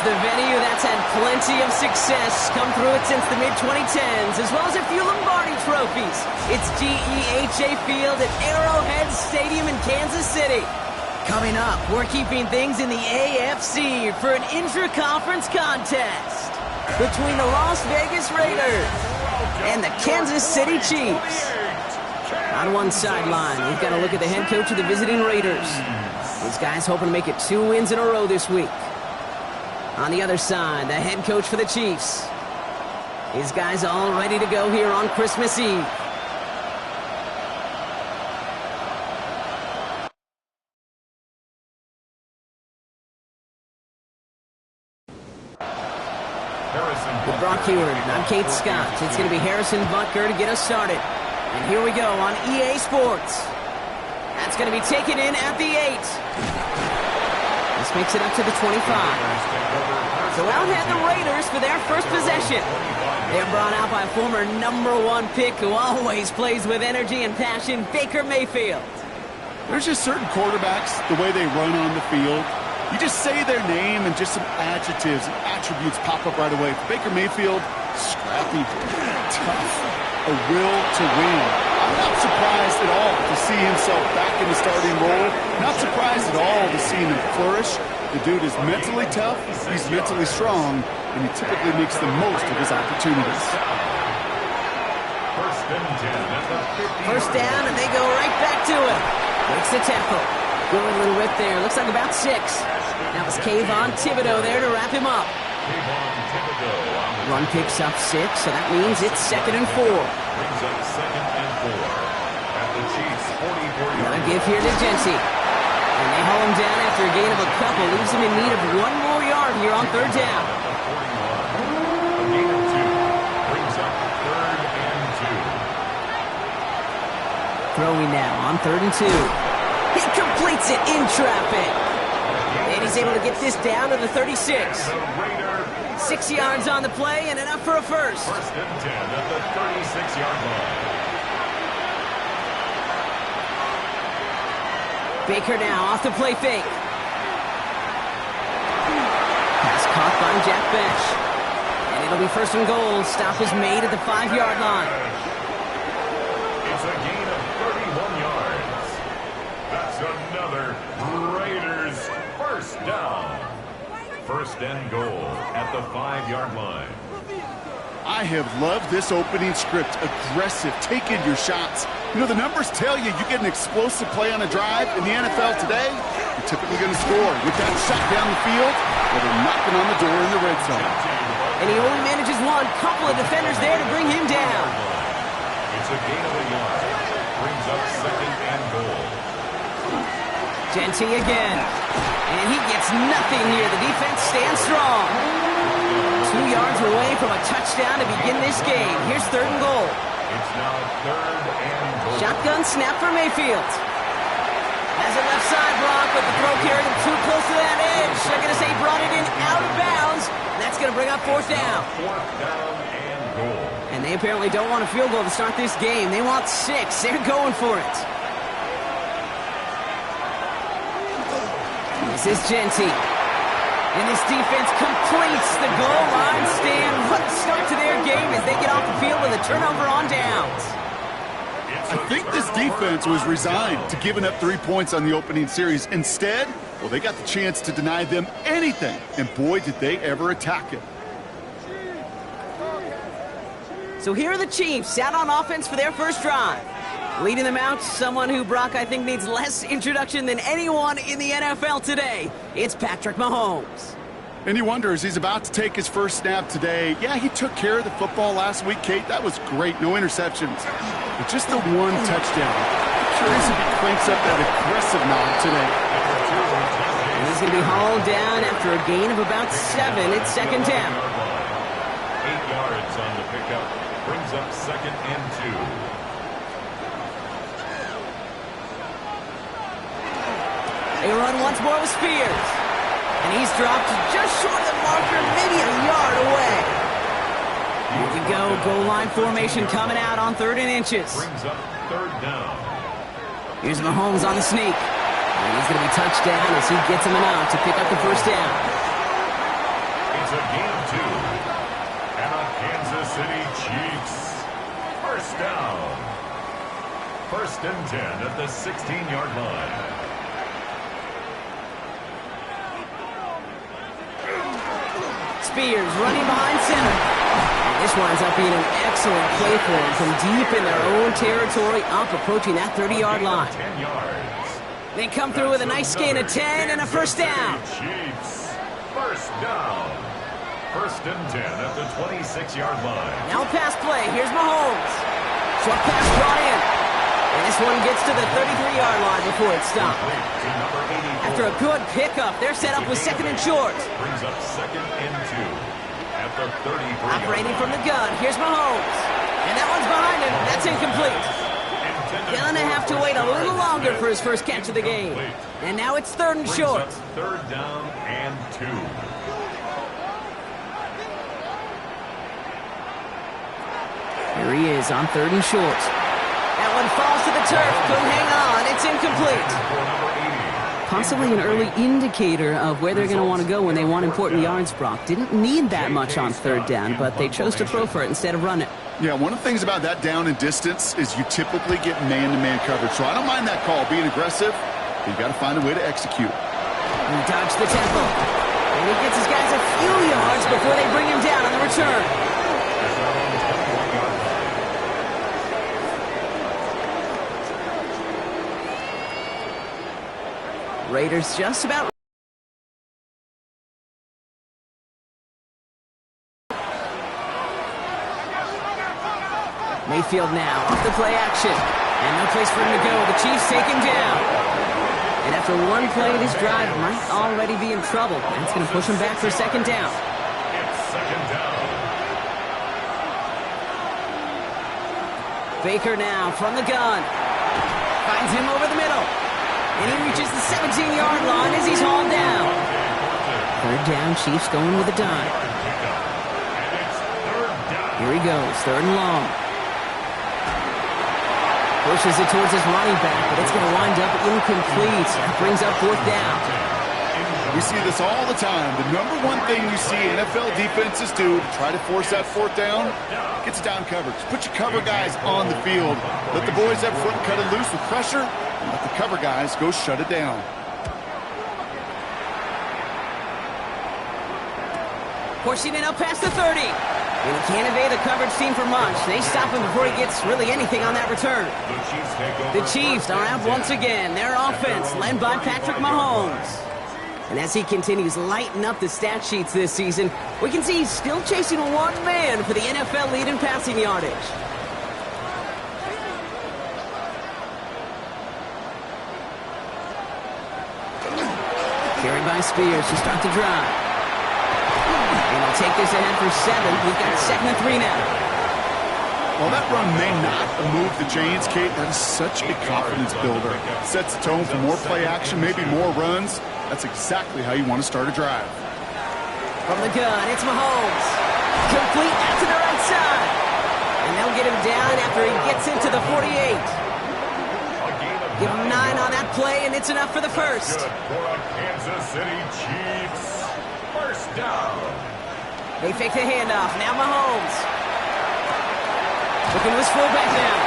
It's the venue that's had plenty of success, come through it since the mid-2010s, as well as a few Lombardi trophies. It's GEHA Field at Arrowhead Stadium in Kansas City. Coming up, we're keeping things in the AFC for an intra-conference contest between the Las Vegas Raiders and the Kansas City Chiefs. On one sideline, we've got to look at the head coach of the visiting Raiders. These guys hoping to make it 2 wins in a row this week. On the other side, the head coach for the Chiefs. These guys all ready to go here on Christmas Eve. With Brock Huard, I'm Kate Scott. It's going to be Harrison Butker to get us started. And here we go on EA Sports. That's going to be taken in at the 8. This makes it up to the 25. So out head the Raiders for their first possession. They're brought out by a former #1 pick who always plays with energy and passion, Baker Mayfield. There's just certain quarterbacks, the way they run on the field. You just say their name and just some adjectives and attributes pop up right away. For Baker Mayfield, scrappy, tough, a will to win. I'm not surprised at all to see himself back in the starting role. Not surprised at all to see him flourish. The dude is mentally tough, he's mentally strong, and he typically makes the most of his opportunities. First down, and they go right back to it. Makes the tackle. Good little rip there. Looks like about 6. That was Kayvon Thibodeaux there to wrap him up. Run picks up 6, so that means it's 2nd and 4. Another give here to Jency. And they haul him down after a gain of a couple. Leaves him in need of 1 more yard here on 3rd down. A gain of 2 brings up 3rd and 2. Throwing now on 3rd and 2. He completes it in traffic. And he's able to get this down to the 36. 6 yards on the play and enough for a first. 1st and 10 at the 36-yard line. Baker now off the play fake. Pass caught by Jack Bech. And it'll be 1st and goal. Stop is made at the 5-yard line. It's a gain of 31 yards. That's another Raiders 1st down. 1st and goal at the 5-yard line. I have loved this opening script. Aggressive, taking your shots. You know, the numbers tell you get an explosive play on a drive in the NFL today, you're typically going to score with that shot down the field or they're knocking on the door in the red zone. And he only manages one. Couple of defenders there to bring him down. It's a gain of a yard. Brings up 2nd and goal. Jency again. And he gets nothing here. The defense stands strong. 2 yards away from a touchdown to begin this game. Here's 3rd and goal. It's now 3rd and goal. Shotgun snap for Mayfield. Has a left side block, but the throw carried him too close to that edge. They're going to say brought it in out of bounds. That's going to bring up 4th down. 4th down and goal. And they apparently don't want a field goal to start this game. They want 6. They're going for it. This is Jency. And this defense completes the goal line stand. What a start to their game as they get off the field with a turnover on downs. I think this defense was resigned to giving up 3 points on the opening series. Instead, well, they got the chance to deny them anything. And boy, did they ever attack it. So here are the Chiefs out on offense for their first drive. Leading them out, someone who Brock I think needs less introduction than anyone in the NFL today. It's Patrick Mahomes. And he wonders, he's about to take his first snap today. Yeah, he took care of the football last week, Kate. That was great. No interceptions. But just the 1 touchdown. I'm curious if he cranks up that aggressive knob today. And he's going to be hauled down after a gain of about 7. It's 2nd down. 8 yards on the pickup. Brings up 2nd and 2. They run once more with Spears. And he's dropped just short of the marker, maybe a yard away. Here we go. Goal line formation coming out on 3rd and inches. Brings up 3rd down. Here's Mahomes on the sneak. And he's going to be touched down as he gets him enough to pick up the 1st down. It's a gain of 2. And the Kansas City Chiefs. First down. First and 10 at the 16-yard line. Spears running behind center. And this winds up being an excellent play for them from deep in their own territory, up approaching that 30-yard line. 10 yards. They come through with a nice gain of 10 and a first down. Chiefs. First down. First and 10 at the 26-yard line. Now pass play. Here's Mahomes. Short pass brought in. And this one gets to the 33-yard line before it stopped. After a good pickup, they're set up with second and short. Brings up second and 2 at the 33-yard Operating from the gun. Here's Mahomes. And that one's behind him. That's incomplete. Gonna have to wait a little longer for his first catch of the game. And now it's third and short. Third down and 2. Here he is on third and short. That one falls to the turf. Couldn't hang on. It's incomplete. Possibly an early indicator of where they're going to want to go when they want important yards, Brock. Didn't need that much on third down, but they chose to throw for it instead of run it. Yeah, one of the things about that down and distance is you typically get man-to-man coverage. So I don't mind that call, being aggressive, but you got to find a way to execute. He dodged the tackle. And he gets his guys a few yards before they bring him down on the return. Raiders just about... Mayfield now off the play action. And no place for him to go. The Chiefs take him down. And after one play, this drive might already be in trouble. That's going to push him back for second down. It's second down. Baker now from the gun. Finds him over the middle. And he reaches the 17-yard line as he's hauled down. Third down, Chiefs going with a dime. Here he goes, third and long. Pushes it towards his running back, but it's going to wind up incomplete. That brings up fourth down. We see this all the time. The number one thing you see NFL defenses do to try to force that fourth down, gets down coverage. Put your cover guys on the field. Let the boys up front cut it loose with pressure, and let the cover guys go shut it down. Pushing it up past the 30. And he can't evade the coverage team for much. They stop him before he gets really anything on that return. The Chiefs are out once again. Their offense led by Patrick Mahomes. And as he continues lighting up the stat sheets this season, we can see he's still chasing one man for the NFL lead in passing yardage. Carried by Spears to start the drive. And he'll take this ahead for 7. We've got second and 3 now. While that run may not move the chains, Kate, that is such a confidence builder. Sets the tone for more play action, maybe more runs. That's exactly how you want to start a drive. From the gun, it's Mahomes. Complete out to the right side. And they'll get him down after he gets into the 48. Give him 9 on that play, and it's enough for the first. Good for a Kansas City Chiefs. First down. They fake the handoff. Now Mahomes. Looking to his fullback now.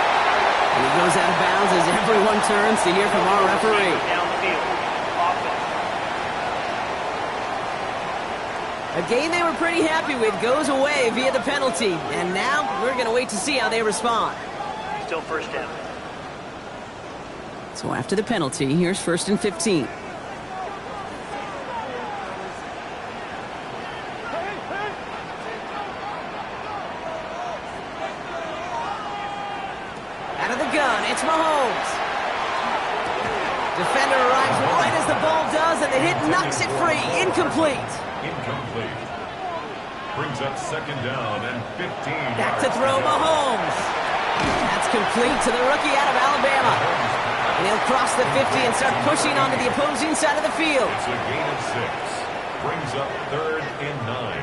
And he goes out of bounds as everyone turns to hear from our referee. A game they were pretty happy with goes away via the penalty. And now we're going to wait to see how they respond. Still first down. So after the penalty, here's first and 15. Out of the gun, it's Mahomes. Defender arrives right as the ball does, and the hit knocks it free. Incomplete. Incomplete. Brings up second down and 15. Back to throw Mahomes. That's complete to the rookie out of Alabama. And he'll cross the 50 and start pushing onto the opposing side of the field. It's a gain of 6. Brings up third and 9.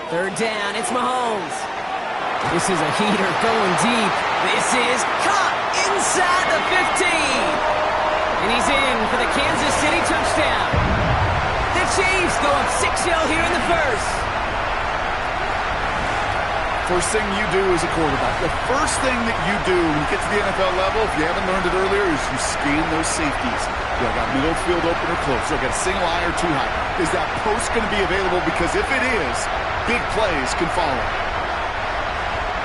Third down, it's Mahomes. This is a heater going deep. This is caught inside the 15. And he's in for the Kansas City touchdown. The Chiefs go up 6-0 here in the first. First thing you do as a quarterback, the first thing that you do when you get to the NFL level, if you haven't learned it earlier, is you scan those safeties. Do I got middle field open or close? Do I got a single high or two high? Is that post going to be available? Because if it is, big plays can follow.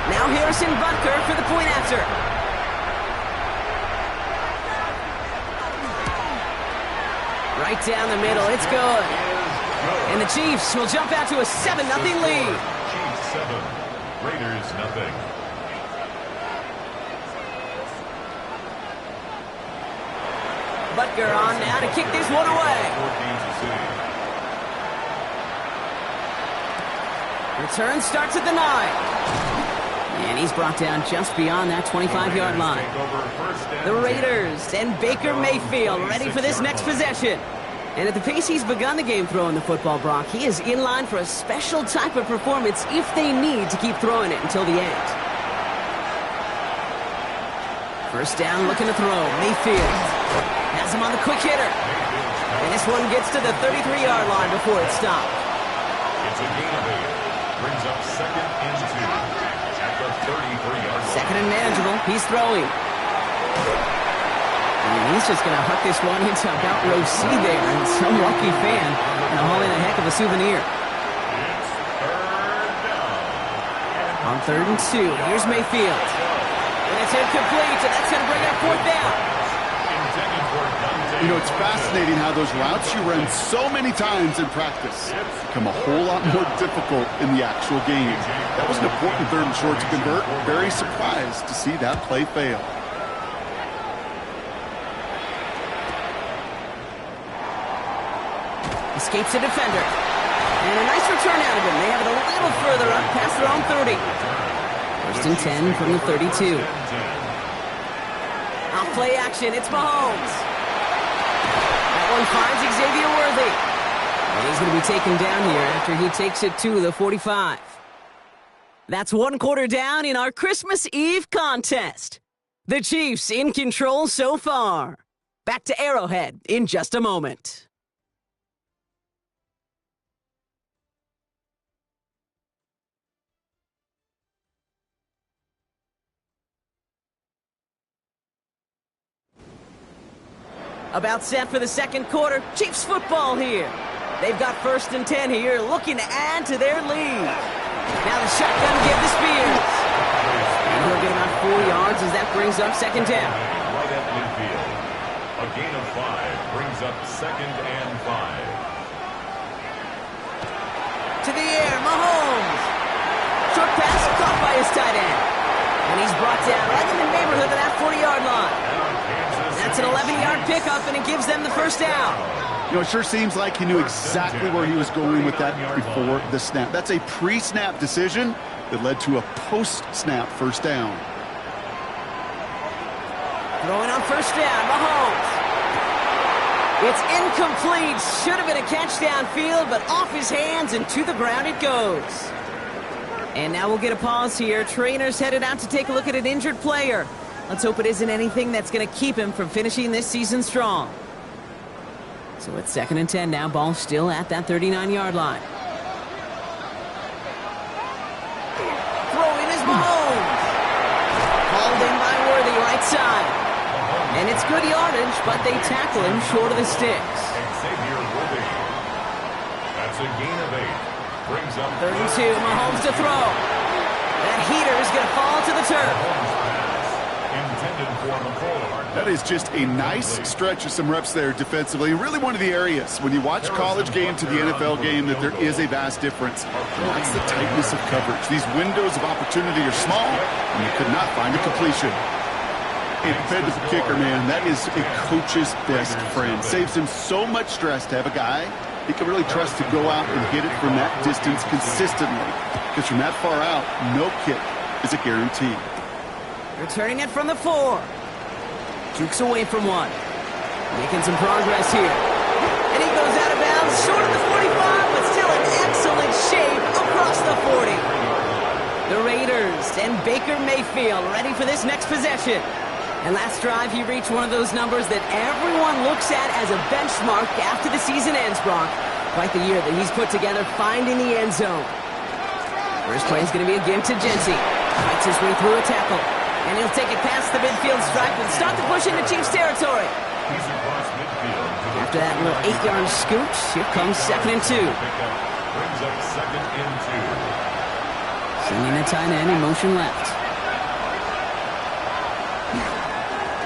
Now Harrison Butker for the point after. Right down the middle, it's good. And the Chiefs will jump out to a 7-0 lead. Chiefs 7, Raiders nothing. Butker on now to kick this one away. Return starts at the 9. And he's brought down just beyond that 25-yard line. The Raiders and Baker Mayfield ready for this next possession. And at the pace he's begun the game throwing the football, Brock, he is in line for a special type of performance if they need to keep throwing it until the end. First down, looking to throw. Mayfield has him on the quick hitter. And this one gets to the 33-yard line before it stopped. It's a gain of 8. Brings up 2nd and 2 at the 33-yard line. Second and manageable. He's throwing. And he's just going to huck this one into about row C there. And some lucky fan going to haul in a heck of a souvenir. It's 3rd down. On 3rd and 2, here's Mayfield. And it's incomplete, and that's going to bring up 4th down. Intended for Dante. You know, it's fascinating how those routes you run so many times in practice become a whole lot more difficult in the actual game. That was an important 3rd and short to convert. Very surprised to see that play fail. Escapes a defender. And a nice return out of him. They have it a little further up past their own 30. 1st and 10 from the 32. Off play action, it's Mahomes. That one finds Xavier Worthy. And he's going to be taken down here after he takes it to the 45. That's 1 quarter down in our Christmas Eve contest. The Chiefs in control so far. Back to Arrowhead in just a moment. About set for the second quarter. Chiefs football here. They've got 1st and 10 here, looking to add to their lead. Now the shotgun give to Spears. And he'll get about 4 yards as that brings up 2nd down. Right at midfield. A gain of 5 brings up 2nd and 5. To the air, Mahomes. Short pass caught by his tight end. And he's brought down right in the neighborhood of that 40-yard line. That's an 11-yard pickup, and it gives them the 1st down. You know, it sure seems like he knew exactly where he was going with that before the snap. That's a pre-snap decision that led to a post-snap 1st down. Throwing on 1st down, Mahomes. It's incomplete. Should have been a catch downfield, but off his hands and to the ground it goes. And now we'll get a pause here. Trainers headed out to take a look at an injured player. Let's hope it isn't anything that's going to keep him from finishing this season strong. So it's 2nd and 10 now. Ball still at that 39-yard line. Throwing is Mahomes. Called in by Worthy, right side. And it's good yardage, but they tackle him short of the sticks. Xavier Worthy. That's a gain of 8. Brings up 32, Mahomes to throw. That heater is going to fall to the turf. Intended for McCoy. That is just a nice stretch of some reps there defensively. Really one of the areas when you watch college game to the NFL game that there is a vast difference. And that's the tightness of coverage. These windows of opportunity are small, and you could not find a completion. And compared to the kicker, man, that is a coach's best friend. Saves him so much stress to have a guy he can really trust to go out and hit it from that distance consistently. Because from that far out, no kick is a guarantee. Returning it from the 4. Jukes away from 1. Making some progress here. And he goes out of bounds short of the 45, but still in excellent shape across the 40. The Raiders and Baker Mayfield ready for this next possession. And last drive, he reached one of those numbers that everyone looks at as a benchmark after the season ends, Brock. Quite the year that he's put together finding the end zone. First play is going to be a give to Genty. Fights his way through a tackle. And he'll take it past the midfield stripe and start to push into Chiefs territory. He's across midfield. After that little 8-yard scooch, here comes 2nd and 2. Brings up 2nd and 2. Sending the tight end in motion left.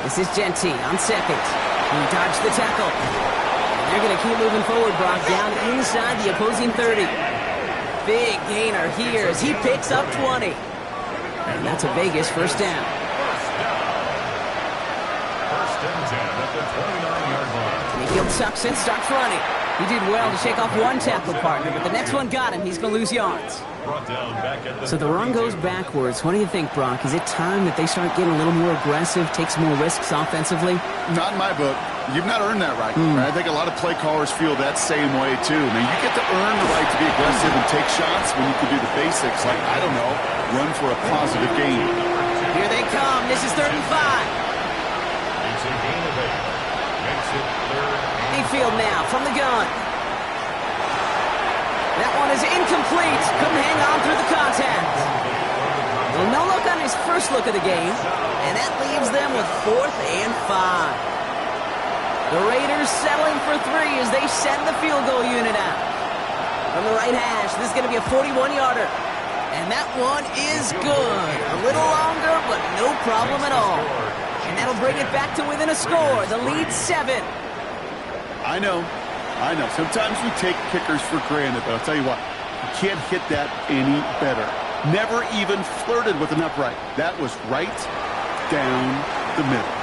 This is Genty on 2nd. He dodged the tackle. And they're going to keep moving forward, Brock, down inside the opposing 30. Big gainer here as he picks up 20. And that's a Vegas first down. First and 10 at the 29-yard line. Mayfield sucks in, starts running. He did well to shake off one tackle partner, but the next one got him. He's going to lose yards. Brought down back at the So the run goes backwards. What do you think, Brock? Is it time that they start getting a little more aggressive, take some more risks offensively? Not in my book. You've not earned that right. I think a lot of play callers feel that same way, too. I mean, you get to earn the right to be aggressive and take shots when you can do the basics, like, I don't know, run for a positive gain. Here they come. This is 3rd and 5. It's a gain of 8. Makes it 3rd. Mayfield now from the gun. That one is incomplete. Couldn't hang on through the contact. Well, no look on his first look of the game, and that leaves them with 4th and 5. The Raiders settling for 3 as they send the field goal unit out. From the right hash, this is going to be a 41-yarder. And that one is good. A little longer, but no problem at all. And that'll bring it back to within a score. The lead 7. I know. Sometimes we take kickers for granted, but I'll tell you what, you can't hit that any better. Never even flirted with an upright. That was right down the middle.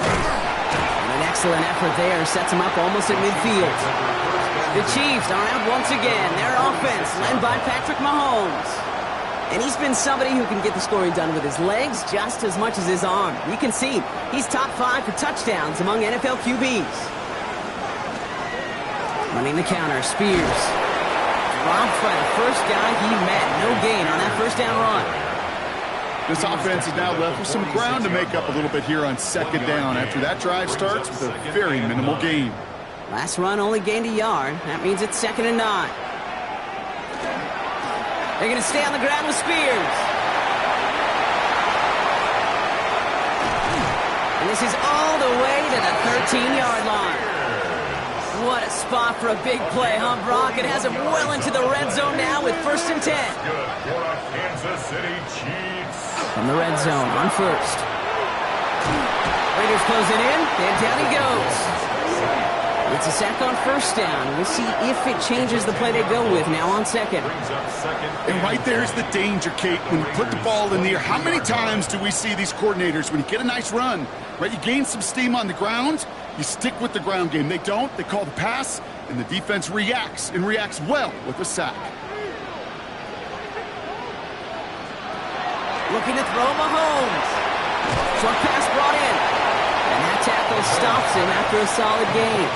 And an excellent effort there sets him up almost at midfield. The Chiefs are out once again. Their offense led by Patrick Mahomes. And he's been somebody who can get the scoring done with his legs just as much as his arm. You can see he's top 5 for touchdowns among NFL QBs. Running the counter, Spears. Dropped by the first guy he met. No gain on that first down run. This offense is now left with some ground to make up a little bit here on 2nd down after that drive starts with a very minimal gain. Last run only gained a yard. That means it's 2nd and 9. They're going to stay on the ground with Spears. And this is all the way to the 13-yard line. What a spot for a big play, huh, Brock? It has him well into the red zone now with 1st and 10. Good for a Kansas City Chiefs. From the red zone on 1st. Raiders closing in, and down he goes. It's a sack on 1st down. We'll see if it changes the play they go with now on 2nd. Brings up 2nd. And right there's the danger, Kate. When you put the ball in the air, how many times do we see these coordinators, when you get a nice run, right, you gain some steam on the ground, you stick with the ground game. They don't. They call the pass, and the defense reacts, and reacts well with a sack. Looking to throw Mahomes. Short pass brought in. And that tackle stops him after a solid gain.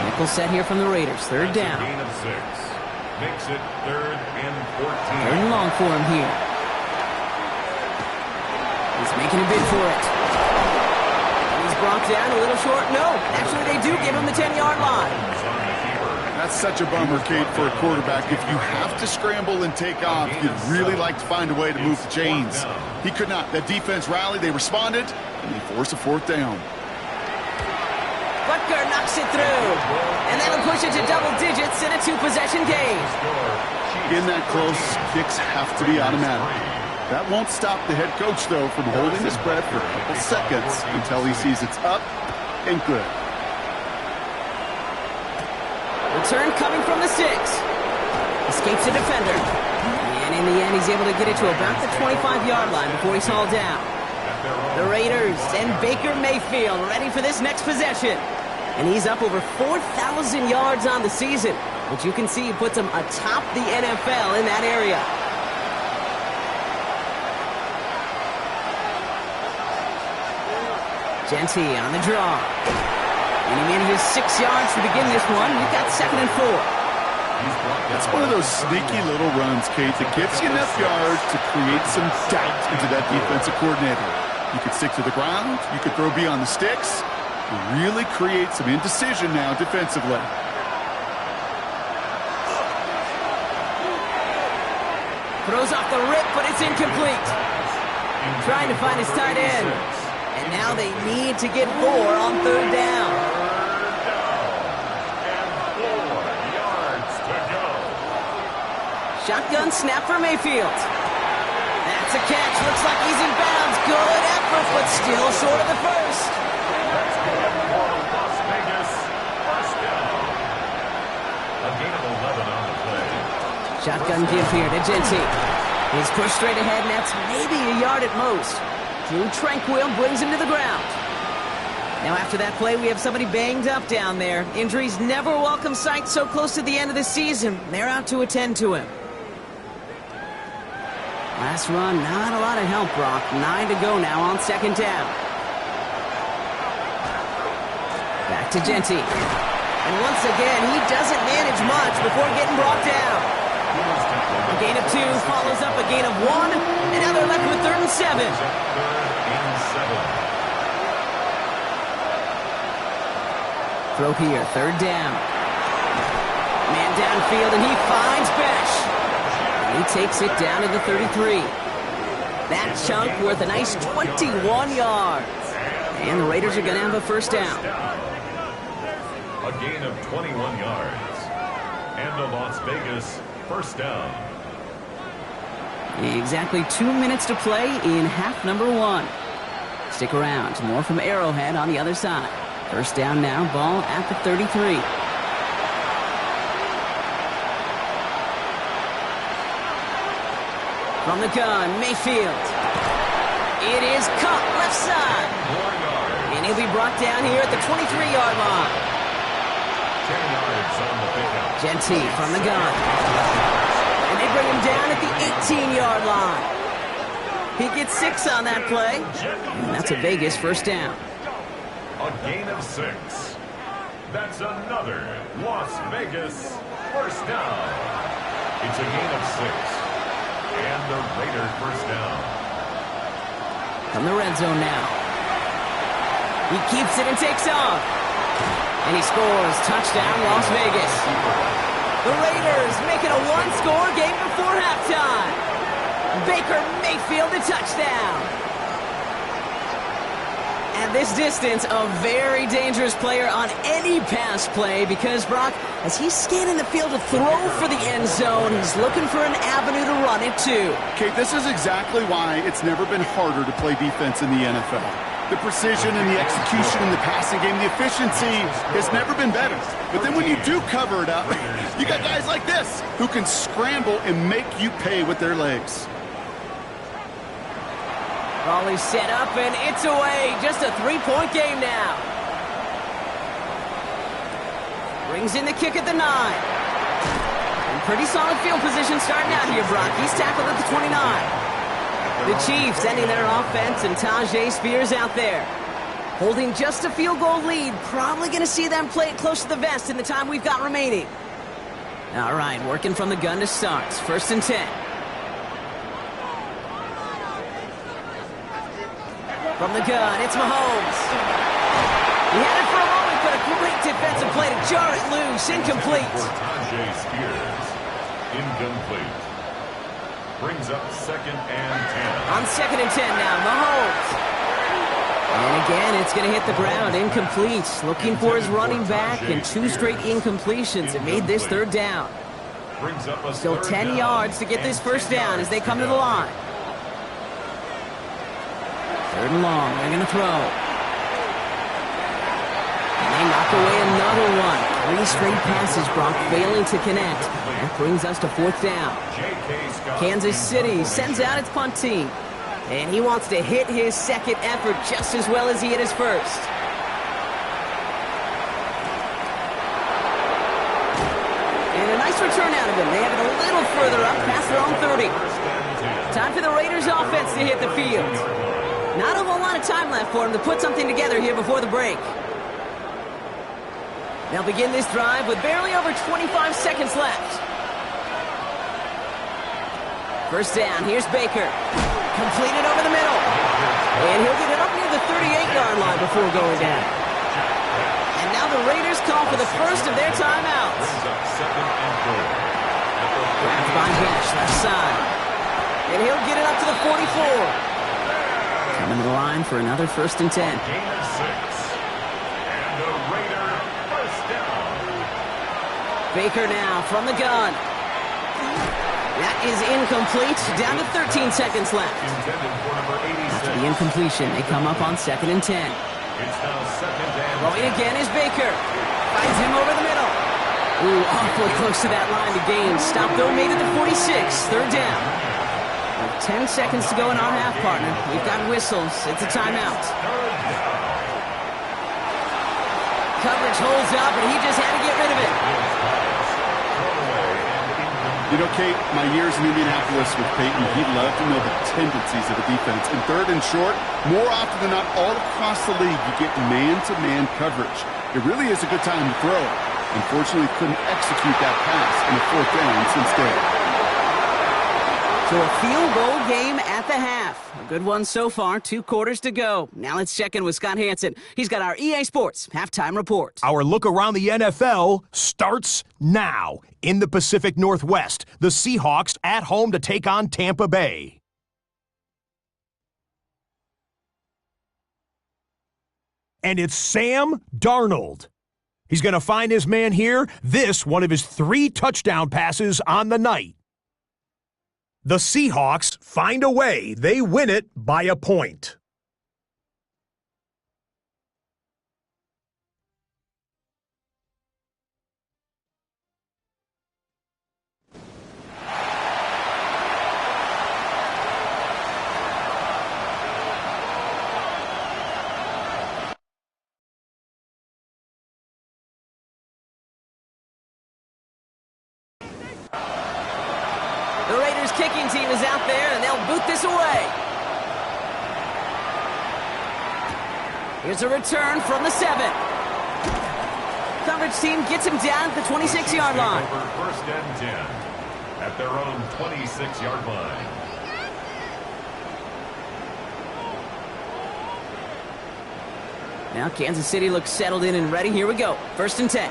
Nickel set here from the Raiders. 3rd down. Gain of 6. Makes it 3rd and 14. 3rd and long for him here. He's making a bid for it. He's brought down a little short. No, actually they do give him the 10-yard line. That's such a bummer, Kate, for a quarterback. If you have to scramble and take off, you'd really like to find a way to move the chains. He could not. That defense rallied, they responded, and they forced a 4th down. Butker knocks it through. And that'll push it to double digits in a 2-possession game. In that close, kicks have to be automatic. That won't stop the head coach, though, from holding his breath for a couple seconds until he sees it's up and good. Return coming from the 6. Escapes a defender. And in the end, he's able to get it to about the 25-yard line before he's hauled down. The Raiders and Baker Mayfield ready for this next possession. And he's up over 4,000 yards on the season, which you can see puts him atop the NFL in that area. Genty on the draw. And he made his 6 yards to begin this one. We've got 2nd and 4. That's one of those sneaky little runs, Kate, that gets you enough yards to create some doubt into that defensive coordinator. You could stick to the ground. You could throw beyond the sticks. You really create some indecision now defensively. Throws off the rip, but it's incomplete. Trying to find his tight end. And now they need to get 4 on 3rd down. And 4 yards to go. Shotgun snap for Mayfield. That's a catch. Looks like he's in bounds. Good effort, but still short of the first. That's good for Las Vegas. First down. A gain of 11 on the play. Shotgun give here to Jeanty. He's pushed straight ahead, and that's maybe a yard at most. Drew Tranquill brings him to the ground. Now after that play, we have somebody banged up down there. Injuries never a welcome sight so close to the end of the season. They're out to attend to him. Last run, not a lot of help, Brock. 9 to go now on 2nd down. Back to Jeanty. And once again, he doesn't manage much before getting brought down. A gain of 2 follows up a gain of 1, and now they're left with 3rd and 7. 3rd and 7. Throw here, 3rd down. Man downfield, and he finds Besh. He takes it down to the 33. That chunk worth a nice 21 yards. And the Raiders are going to have a 1st down. A gain of 21 yards. And a Las Vegas 1st down. Exactly 2 minutes to play in half number 1. Stick around. More from Arrowhead on the other side. 1st down now, ball at the 33. From the gun, Mayfield. It is caught left side. 4 yards. And he'll be brought down here at the 23-yard line. 10 yards on the pickup. Jeanty from the gun. And they bring him down at the 18-yard line. He gets 6 on that play. And that's a Vegas 1st down. A gain of 6. That's another Las Vegas 1st down. It's a gain of 6. And the Raiders 1st down. From the red zone now. He keeps it and takes off. And he scores. Touchdown, Las Vegas. The Raiders make it a 1-score game before halftime. Baker Mayfield a touchdown. At this distance, a very dangerous player on any pass play because, Brock, as he's scanning the field to throw for the end zone, he's looking for an avenue to run it to. Kate, this is exactly why it's never been harder to play defense in the NFL. The precision and the execution in the passing game, the efficiency has never been better. But then when you do cover it up, you got guys like this who can scramble and make you pay with their legs. Raleigh set up, and it's away. Just a 3-point game now. Brings in the kick at the 9. And pretty solid field position starting out here, Brock. He's tackled at the 29. The Chiefs ending their offense, and Tyjae Spears out there. Holding just a field goal lead. Probably going to see them play it close to the vest in the time we've got remaining. All right, working from the gun to start. 1st and 10. From the gun, it's Mahomes. He had it for a moment, but a great defensive play to jar it loose. Incomplete. For Tyjae Spears. Incomplete. Brings up 2nd and 10. On 2nd and 10 now, Mahomes. And again, it's going to hit the ground. Incomplete. Looking for his running back, and 2 straight incompletions. It made this 3rd down. Brings up a Still 10 yards to get this 1st down as they come to the line. 3rd and long, they're going to throw. And they knock away another one. 3 straight passes, Brock, failing to connect. That brings us to 4th down. Kansas City sends out its punt team. And he wants to hit his 2nd effort just as well as he hit his 1st. And a nice return out of him. They have it a little further up past their own 30. Time for the Raiders offense to hit the field. Not a whole lot of time left for him to put something together here before the break. They'll begin this drive with barely over 25 seconds left. 1st down, here's Baker. Completed over the middle. And he'll get it up near the 38-yard line before going down. And now the Raiders call for the first of their timeouts. Grabbed by Besh, left side. And he'll get it up to the 44. Coming to the line for another 1st and 10. Gain of 6. And the Raider first down. Baker now from the gun. That is incomplete. Down to 13 seconds left. Intended for number 86. After the incompletion, they come up on 2nd and 10. It's now 2nd and Going again is Baker. Finds him over the middle. Ooh, awfully close to that line to gain. Stop though, made it to 46. 3rd down. With 10 seconds to go in our half, partner. We've got whistles. It's a timeout. Coverage holds up, and he just had to get rid of it. You know, Kate, my years in Indianapolis with Peyton, he'd love to know the tendencies of the defense. In 3rd and short, more often than not, all across the league, you get man-to-man coverage. It really is a good time to throw. Unfortunately, couldn't execute that pass in the 4th down instead. So a field goal game at the half. A good one so far. 2 quarters to go. Now let's check in with Scott Hansen. He's got our EA Sports halftime report. Our look around the NFL starts now. In the Pacific Northwest, the Seahawks at home to take on Tampa Bay. And it's Sam Darnold. He's going to find his man here. This one of his 3 touchdown passes on the night. The Seahawks find a way. They win it by a point. The Raiders kicking team is out there, and they'll boot this away. Here's a return from the 7. Coverage team gets him down at the 26-yard line. Over 1st and 10 at their own 26-yard line. Now Kansas City looks settled in and ready. Here we go. 1st and 10.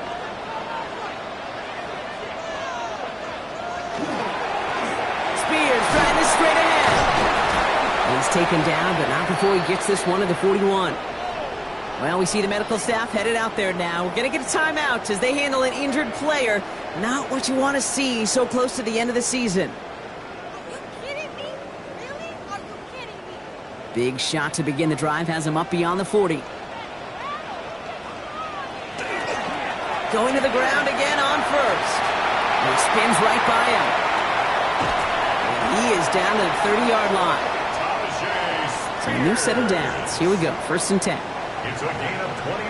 Spears trying this straight ahead. He's taken down, but not before he gets this one to the 41. Well, we see the medical staff headed out there now. We're going to get a timeout as they handle an injured player. Not what you want to see so close to the end of the season. Are you kidding me? Really? Are you kidding me? Big shot to begin the drive has him up beyond the 40. Going to the ground again on 1st. He spins right by him. And he is down to the 30-yard line. So a new set of downs. Here we go. 1st and 10. It's a gain of 29.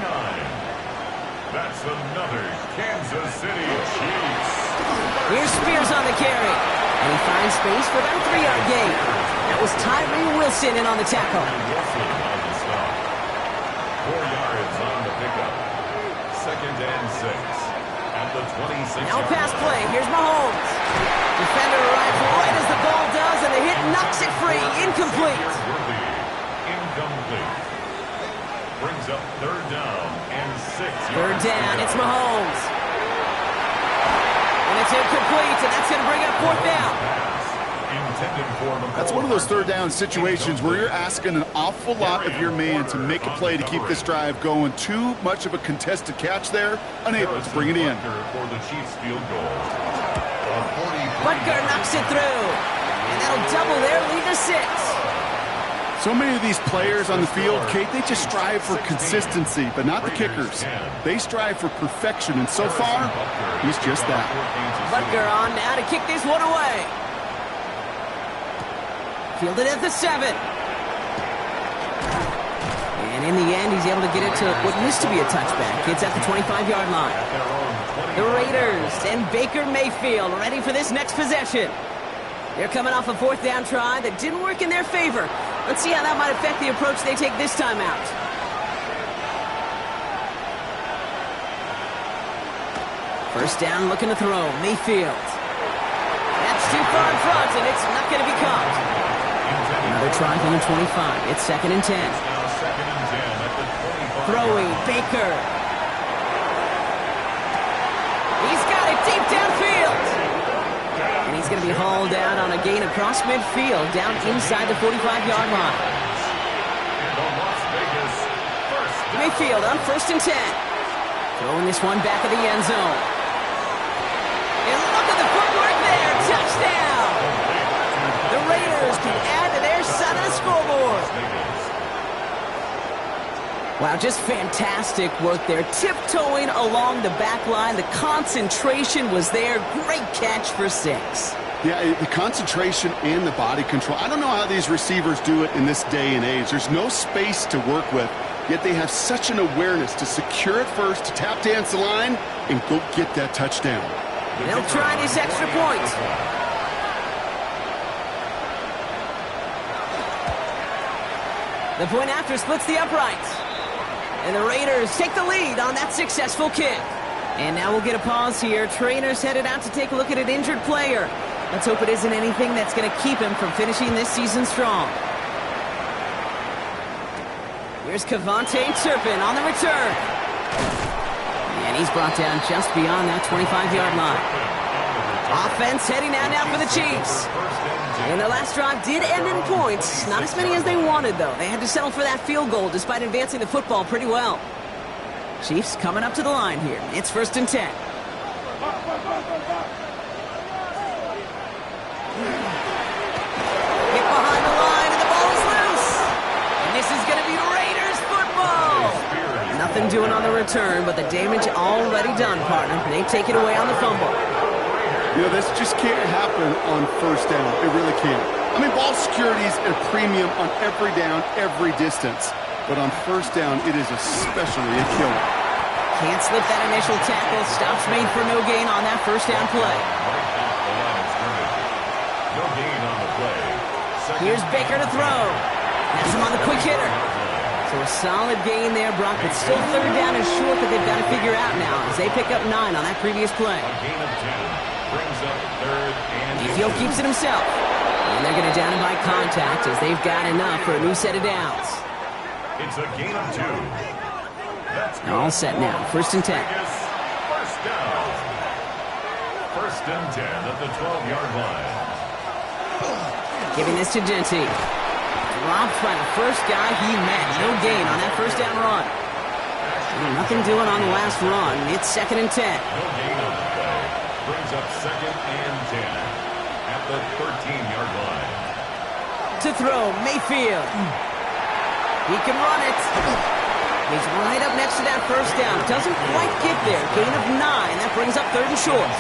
That's another Kansas City Chiefs. Here's Spears on the carry. And he finds space for that 3-yard gain. That was Tyree Wilson in on the tackle. Wilson on the stop. 4 yards on the pickup. 2nd and 6 at the 26. Now pass play. Here's Mahomes. Defender arrives right as the ball does, and the hit knocks it free. Incomplete. Incomplete. Brings up 3rd down and 6 yards. 3rd down. It's Mahomes. And it's incomplete, and that's going to bring up 4th down. That's one of those 3rd down situations where you're asking an awful lot of your man to make a play to keep this drive going. Too much of a contested catch there, unable to bring it in. For the Chiefs field goal. Butker knocks it through, and that'll double their lead to 6. So many of these players on the field, Kate, they just strive for consistency, but not the kickers. They strive for perfection, and so far, he's just that. Butker on now to kick this one away. Fielded at the 7. And in the end, he's able to get it to what used to be a touchback. It's at the 25-yard line. The Raiders and Baker Mayfield ready for this next possession. They're coming off a 4th down try that didn't work in their favor. Let's see how that might affect the approach they take this time out. First down, looking to throw. Mayfield. That's too far in front, and it's not going to be caught. Another try from the 25. It's 2nd and 10. Throwing, Baker. He's got it deep downfield. And he's going to be hauled out on a gain across midfield, down inside the 45-yard line. And the Las Vegas first down. Mayfield on 1st and 10. Throwing this one back of the end zone. And look at the footwork there. Touchdown! The Raiders can add to their side of the scoreboard. Wow, just fantastic work there. Tiptoeing along the back line. The concentration was there. Great catch for 6. Yeah, the concentration and the body control. I don't know how these receivers do it in this day and age. There's no space to work with, yet they have such an awareness to secure it first, to tap dance the line, and go get that touchdown. They'll try this extra point. The point after splits the uprights. And the Raiders take the lead on that successful kick. And now we'll get a pause here. Trainers headed out to take a look at an injured player. Let's hope it isn't anything that's going to keep him from finishing this season strong. Here's Kevontae Turpin on the return. And he's brought down just beyond that 25-yard line. Offense heading out now for the Chiefs. And their last drive did end in points. Not as many as they wanted, though. They had to settle for that field goal despite advancing the football pretty well. Chiefs coming up to the line here. It's 1st and 10. Get behind the line, and the ball is loose. And this is going to be Raiders football. Nothing doing on the return, but the damage already done, partner. They take it away on the fumble. You know, this just can't happen on 1st down. It really can't. I mean, ball security is a premium on every down, every distance. But on 1st down, it is especially a killer. Can't slip that initial tackle. Stops made for no gain on that 1st down play. No gain on the play. Here's Baker to throw. Has him on the quick hitter. So a solid gain there, Brock, but still 3rd down and short that they've got to figure out now as they pick up 9 on that previous play. A gain of 10 brings up 3rd and Mayfield keeps it himself. And they're going to down him by contact as they've got enough for a new set of downs. It's a gain of 2. That's good. All set now. 1st and 10. First down. 1st and 10 at the 12-yard line. Giving this to Genty. Dropped by the first guy he met. No gain on that 1st down run. And nothing doing on the last run. It's 2nd and 10. No gain on the play. Brings up 2nd and 10 at the 13-yard line. To throw, Mayfield. He can run it. He's right up next to that 1st down. Doesn't quite get there. Gain of 9. That brings up 3rd and short.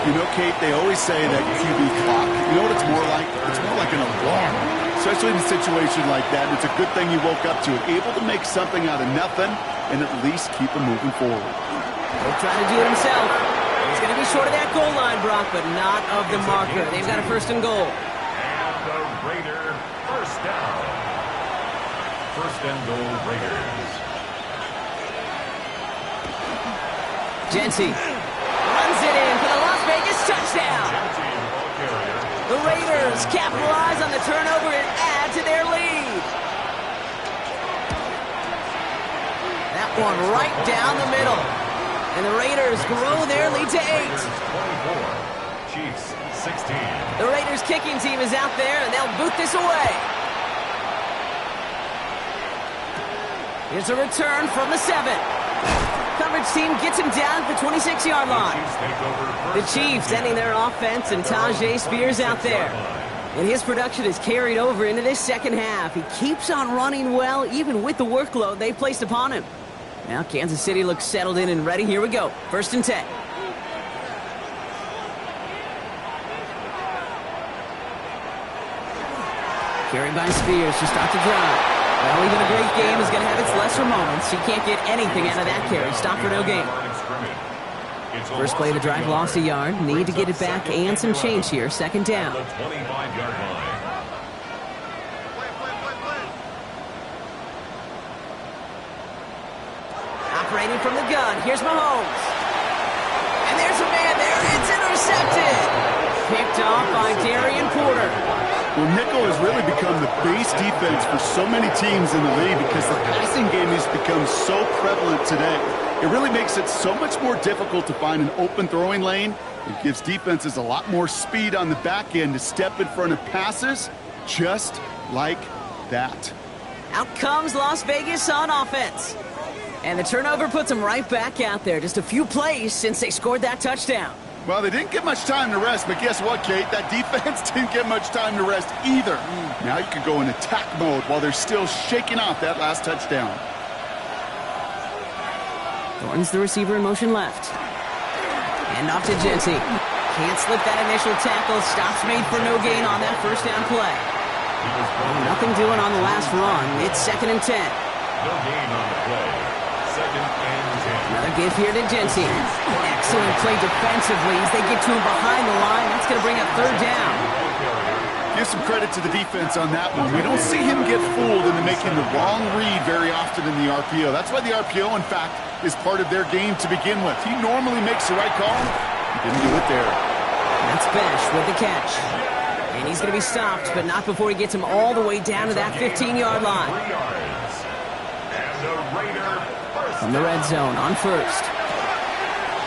You know, Kate, they always say that QB clock. You know what it's more like? It's more like an alarm. Especially in a situation like that. It's a good thing you woke up to it. Able to make something out of nothing and at least keep them moving forward. He'll try to do it himself. He's going to be short of that goal line, Brock, but not of the marker. They've got a 1st and goal. And the Raider 1st down. 1st and goal, Raiders. Genty runs it in for the Las Vegas touchdown. The Raiders capitalize on the turnover and add to their lead. That one right down the middle. And the Raiders grow their lead to 8. 24. Chiefs 16. The Raiders kicking team is out there, and they'll boot this away. Here's a return from the 7. Coverage team gets him down at the 26-yard line. The Chiefs ending their offense, and Tyjae Spears out there. And his production is carried over into this 2nd half. He keeps on running well, even with the workload they placed upon him. Now Kansas City looks settled in and ready. Here we go. 1st and 10. Carried by Spears to start the drive. Well, even a great game is going to have its lesser moments. He can't get anything out of that carry. Stop for no gain. First play of the drive lost a yard. Need to get it back and some change here. 2nd down. 25-yard line. Operating from the gun. Here's Mahomes. And there's a man there. It's intercepted. Picked off by Darian Porter. Well, nickel has really become the base defense for so many teams in the league because the passing game has become so prevalent today. It really makes it so much more difficult to find an open throwing lane. It gives defenses a lot more speed on the back end to step in front of passes just like that. Out comes Las Vegas on offense. And the turnover puts them right back out there. Just a few plays since they scored that touchdown. Well, they didn't get much time to rest, but guess what, Kate? That defense didn't get much time to rest either. Now you can go in attack mode while they're still shaking off that last touchdown. Thornton's the receiver in motion left. Hand off to Genty. Can't slip that initial tackle. Stops made for no gain on that first down play. Nothing doing on the last run. It's 2nd and 10. No gain on the play. 2nd and 10. Another give here to Genty. Excellent play defensively as they get to him behind the line. That's going to bring up 3rd down. Give some credit to the defense on that one. We don't see him get fooled into making the wrong read very often in the RPO. That's why the RPO, in fact, is part of their game to begin with. He normally makes the right call. He didn't do it there. That's Besh with the catch. And he's going to be stopped, but not before he gets him all the way down to that 15-yard line. 3 yards. And the Raider first From the red zone on first.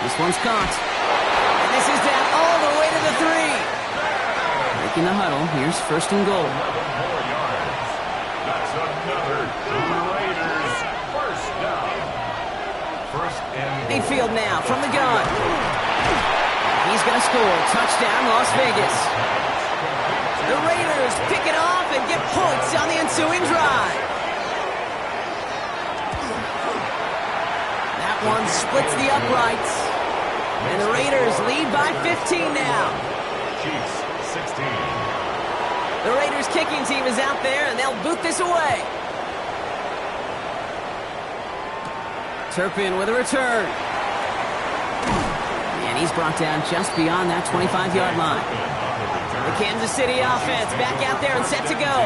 This one's caught. And this is down all the way to the 3. Breaking the huddle. Here's 1st and goal. 11 more yards. That's another Raiders first down. 1st and goal. Mayfield now from the gun. He's going to score. Touchdown, Las Vegas. The Raiders pick it off and get points on the ensuing drive. That one splits the uprights. And the Raiders lead by 15 now. Chiefs 16. The Raiders kicking team is out there, and they'll boot this away. Turpin with a return. And he's brought down just beyond that 25-yard line. The Kansas City offense back out there and set to go.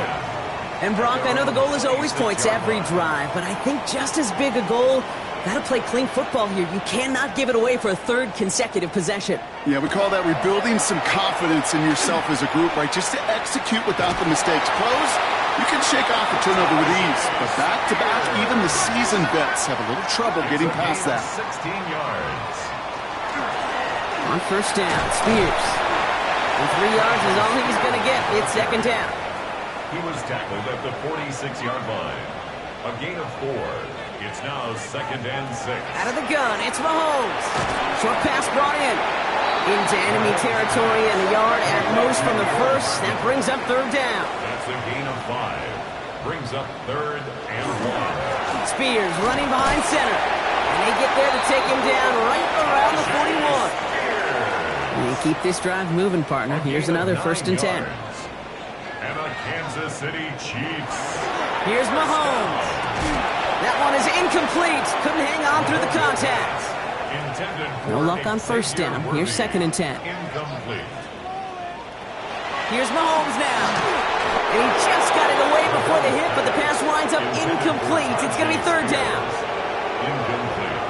And Brock, I know the goal is always points every drive, but I think just as big a goal, gotta play clean football here. You cannot give it away for a 3rd consecutive possession. Yeah, we call that rebuilding some confidence in yourself as a group, right? Just to execute without the mistakes. Pros, you can shake off a turnover with ease, but back-to-back, even the seasoned vets have a little trouble getting past that. 16 yards. On first down, Spears. And 3 yards is all he's going to get. It's 2nd down. He was tackled at the 46-yard line. A gain of 4. It's now 2nd and 6. Out of the gun, it's Mahomes. Short pass brought in. Into enemy territory and a yard at most from the first. That brings up 3rd down. That's a gain of 5. Brings up 3rd and 1. Spears running behind center. And they get there to take him down right around the 41. You keep this drive moving, partner. Here's another 1st and 10. And a Kansas City Chiefs. Here's Mahomes. That one is incomplete. Couldn't hang on through the contact. No luck on first down. Here's 2nd and 10. Incomplete. Here's Mahomes now. And he just got it away before the hit, but the pass winds up incomplete. It's going to be 3rd down. Incomplete.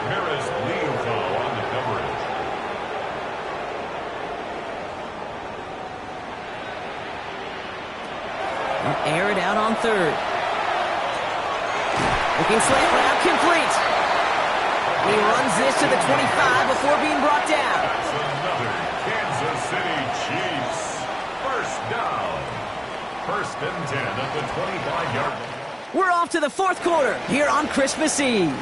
Harris Liufau on the coverage. Air it out on 3rd. Looking slant route complete. He runs this to the 25 before being brought down. That's another Kansas City Chiefs. First down. 1st and 10 at the 25-yard line. We're off to the 4th quarter here on Christmas Eve.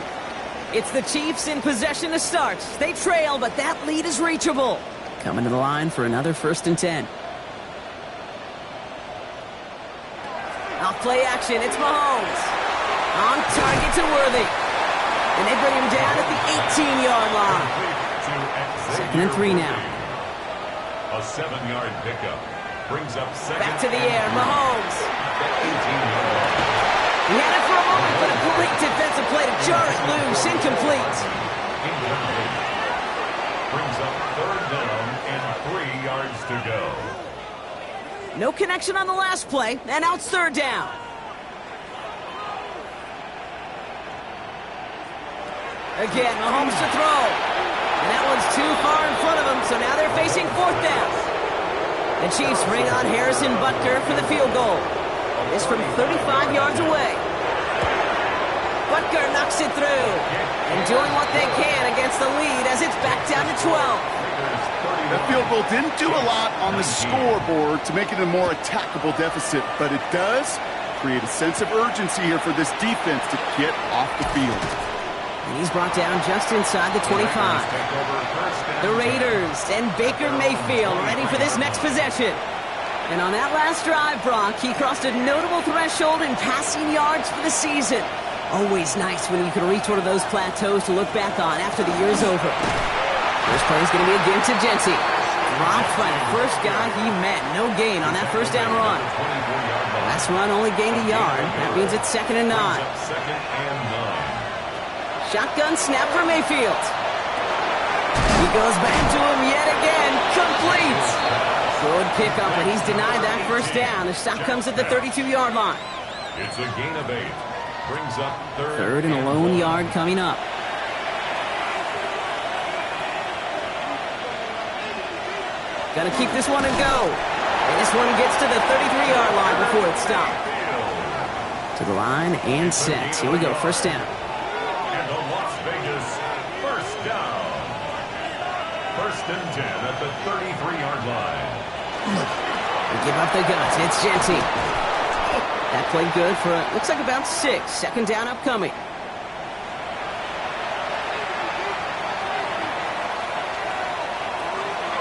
It's the Chiefs in possession to start. They trail, but that lead is reachable. Coming to the line for another 1st and 10. Off play action, it's Mahomes. On target to Worthy. And they bring him down at the 18-yard line. 2nd and 3 now. A 7-yard pickup. Brings up 2nd. Back to the air, Mahomes. The 18-yard line. He had it for a moment, but a great defensive play to jar it loose. Incomplete. Incomplete. Brings up 3rd down and 3 yards to go. No connection on the last play, and now it's 3rd down. Again, Mahomes to throw. And that one's too far in front of him, so now they're facing 4th down. The Chiefs bring on Harrison Butker for the field goal. This from 35 yards away. Butker knocks it through. And doing what they can against the lead as it's back down to 12. That field goal didn't do a lot on the scoreboard to make it a more attackable deficit, but it does create a sense of urgency here for this defense to get off the field. And he's brought down just inside the 25. The Raiders and Baker Mayfield ready for this next possession. And on that last drive, Brock, he crossed a notable threshold in passing yards for the season. Always nice when you can reach one of those plateaus to look back on after the year's over. First play is going to be against Genty. Dropped by the first guy he met. No gain on that first down run. Last run only gained a yard. That means it's 2nd and 9. Shotgun snap for Mayfield. He goes back to him yet again. Complete. Good pickup, but he's denied that first down. The stop comes at the 32-yard line. It's a gain of 8. Brings up third and a lone yard coming up. Got to keep this one and go. And this one gets to the 33-yard line before it's stopped. To the line and set. Here we go, first down. And the Las Vegas first down. 1st and 10 at the 33-yard line. They give up the guts. It's Genty. That played good for, looks like about 6. 2nd down upcoming.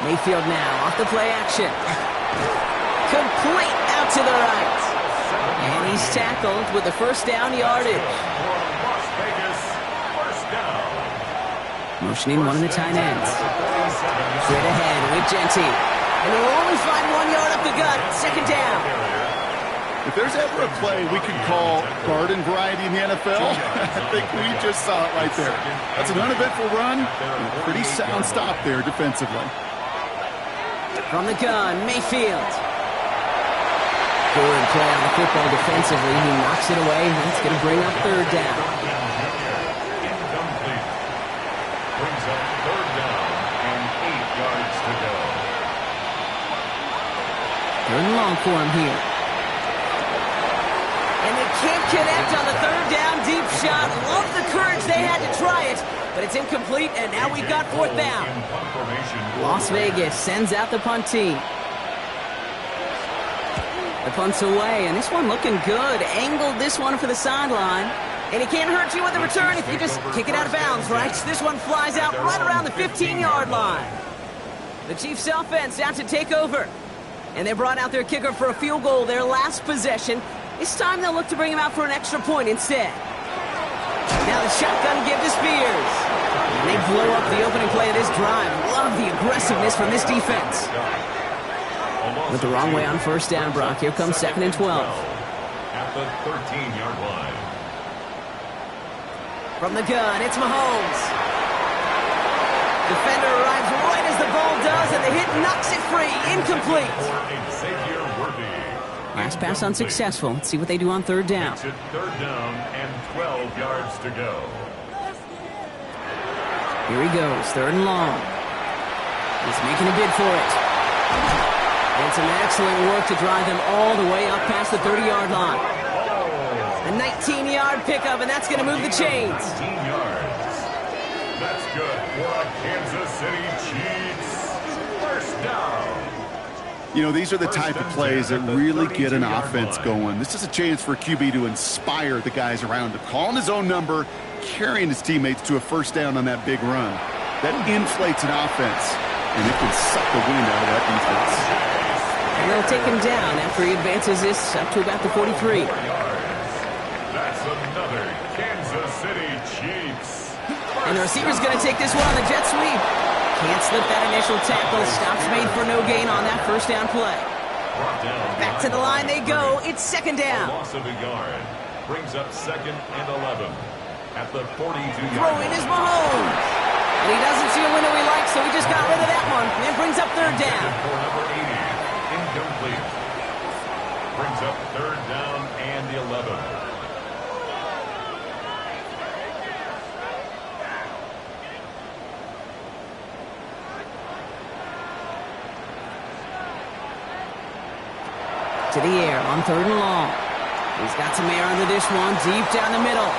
Mayfield now off the play action. Complete out to the right. And he's tackled with the first down yardage. Las Vegas first down. Motioning one of the tight ends. Straight ahead with Genty. And they'll only find 1 yard up the gut. 2nd down. If there's ever a play we can call garden variety in the NFL, I think we just saw it right there. That's an uneventful run and a pretty sound stop there defensively. From the gun, Mayfield. Good play on the football defensively. He knocks it away. That's going to bring up 3rd down. Incomplete. Brings up 3rd down and 8 yards to go. 3rd and long for him here. And they can't connect on the 3rd down deep shot. Love the courage they had to try it, but it's incomplete, and now we've got 4th down. Las Vegas sends out the punt team. The punt's away, and this one looking good. Angled this one for the sideline. And it can't hurt you with the return if you just kick it out of bounds, right? This one flies out right around the 15-yard line. The Chiefs offense out to take over. And they brought out their kicker for a field goal their last possession. This time they'll look to bring him out for an extra point instead. Now the shotgun give to Spears. And they blow up the opening play of this drive. Love the aggressiveness from this defense. Went the wrong way on first down, Brock. Here comes 2nd and 12. At the 13-yard line. From the gun, it's Mahomes. Defender arrives right as the ball does, and the hit knocks it free. Incomplete. Last pass unsuccessful. Let's see what they do on 3rd down. It's 3rd down and 12 yards to go. Here he goes, 3rd and long. He's making a bid for it. And some excellent work to drive them all the way up past the 30-yard line. A 19-yard pickup, and that's going to move the chains. 19 yards. That's good for a Kansas City Chiefs. First down. You know, these are the type of plays that really get an offense going. This is a chance for QB to inspire the guys around him. Calling his own number, carrying his teammates to a first down on that big run. That inflates an offense, and it can suck the wind out of that defense. And they'll take him down after he advances this up to about the 43. That's another Kansas City Chiefs. And the receiver's going to take this one on the jet sweep. Can't slip that initial tackle. Stops made for no gain on that first down play. Back to the line they go. It's 2nd down. Loss of a yard. Brings up 2nd and 11 at the 42-yard Throwing is Mahomes. And he doesn't see a window he likes, so he just got rid of that one. And brings up 3rd down. For number 80, incomplete. Brings up 3rd down and 11. To the air on 3rd and long. He's got some air under this one, deep down the middle.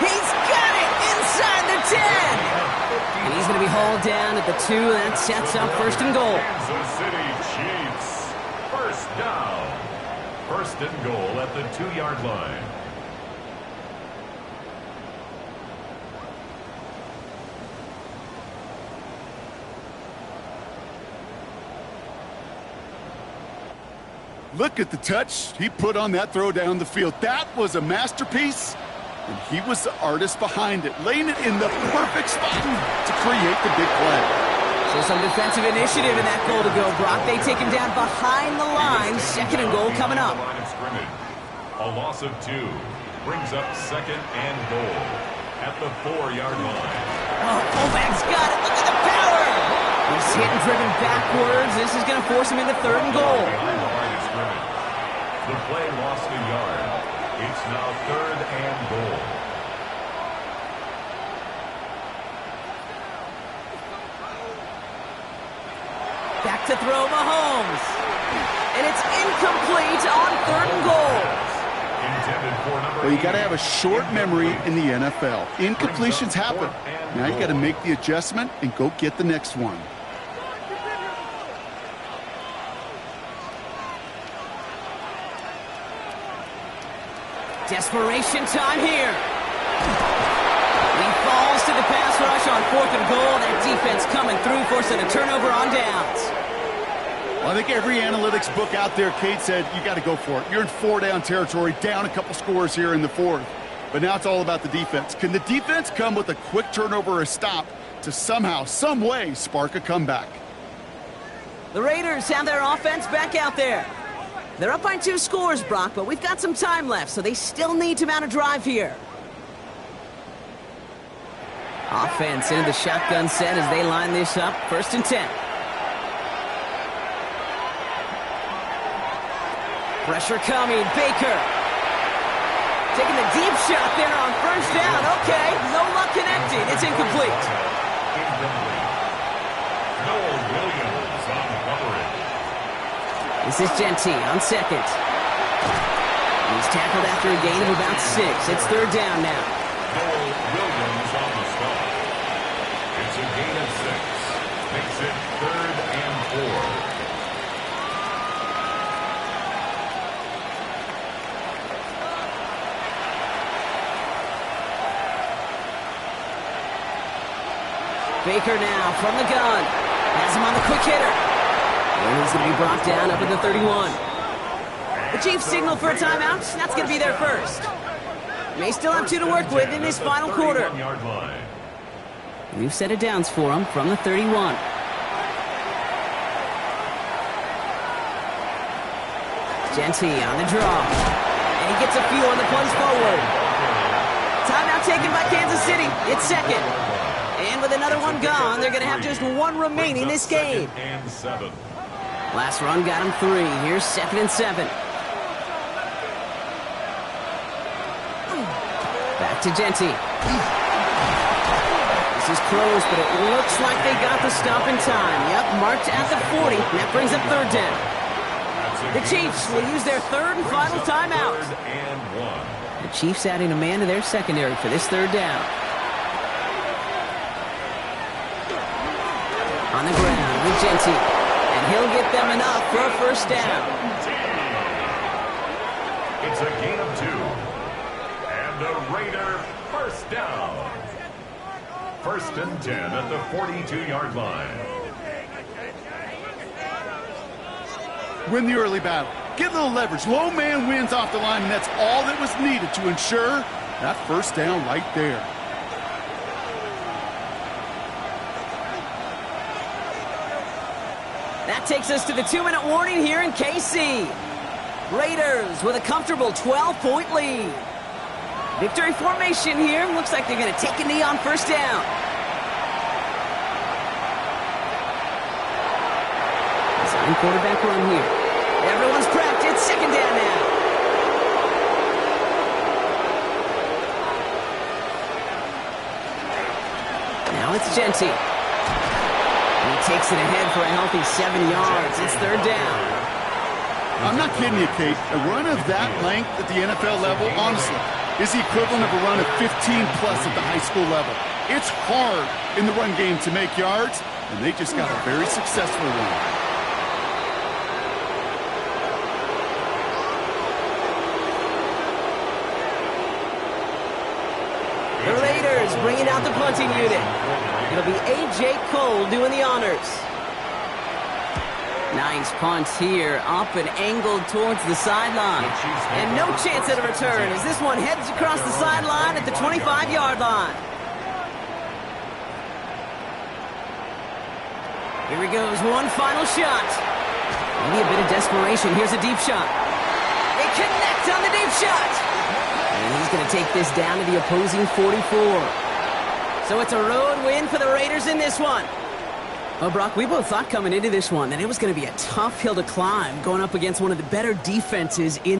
He's got it inside the 10. And he's going to be hauled down at the 2. That sets up first and goal. Kansas City Chiefs. First down. First and goal at the 2-yard line. Look at the touch he put on that throw down the field. That was a masterpiece, and he was the artist behind it, laying it in the perfect spot to create the big play. So some defensive initiative in that goal to go, Brock. They take him down behind the line. Second and goal coming up. Line of scrimmage. A loss of 2 brings up second and goal at the 4-yard line. Oh, fullback's got it. Look at the power. He's hit and driven backwards. This is going to force him into third and goal. Behind the line of scrimmage. The play lost a yard. It's now third and goal. Back to throw Mahomes. And it's incomplete on third and goal. Intended for number Well, you got to have a short memory in the NFL. Incompletions happen. Now you got to make the adjustment and go get the next one. Desperation time here. He falls to the pass rush on fourth and goal. That defense coming through, forcing a turnover on downs. Well, I think every analytics book out there, Kate said, you got to go for it. You're in 4-down territory, down a couple scores here in the 4th. But now it's all about the defense. Can the defense come with a quick turnover or a stop to somehow, some way, spark a comeback? The Raiders have their offense back out there. They're up by 2 scores, Brock, but we've got some time left, so they still need to mount a drive here. Offense into the shotgun set as they line this up. First and 10. Pressure coming. Baker. Taking the deep shot there on first down. Okay, no luck connecting. It's incomplete. Noel Williams on coverage. This is Genty on second. He's tackled after a gain of about 6. It's third down now. Noel Williams on the stop. It's a gain of 6. Makes it third and 4. Baker now from the gun. Has him on the quick hitter. And he's going to be brought down up at the 31. The Chiefs signal for a timeout. That's going to be their first. May still have 2 to work with in this final quarter. New set of downs for him from the 31. Genty on the draw. And he gets a feel on the punch forward. Timeout taken by Kansas City. It's second. And with another one gone, they're going to have just 1 remaining this game. Last run got him 3. Here's second and 7. Back to Genty. This is close, but it looks like they got the stop in time. Yep, marked at the 40. And that brings up third down. The Chiefs will use their third and final timeout. The Chiefs adding a man to their secondary for this third down. On the ground with Genty. And he'll get them enough for a first down. It's a gain of 2. And a Raider first down. First and 10 at the 42-yard line. Win the early battle. Get a little leverage. Low man wins off the line, and that's all that was needed to ensure that first down right there. That takes us to the 2-minute warning here in KC. Raiders with a comfortable 12-point lead. Victory formation here. Looks like they're going to take a knee on first down. Design quarterback run here. Everyone's prepped. It's second down now. Now it's Genty. He takes it ahead for a healthy 7 yards. It's third down. I'm not kidding you, Kate. A run of that length at the NFL level, honestly, is the equivalent of a run of 15-plus at the high school level. It's hard in the run game to make yards, and they just got a very successful one. The Raiders bringing out the punting unit. It'll be A.J. Cole doing the honors. Nice punt here, up and angled towards the sideline. And no chance at a return as this one heads across the sideline at the 25-yard line. Here he goes, one final shot. Maybe a bit of desperation. Here's a deep shot. They connect on the deep shot. And he's going to take this down to the opposing 44. So it's a road win for the Raiders in this one. Well, Brock, we both thought coming into this one that it was going to be a tough hill to climb going up against one of the better defenses in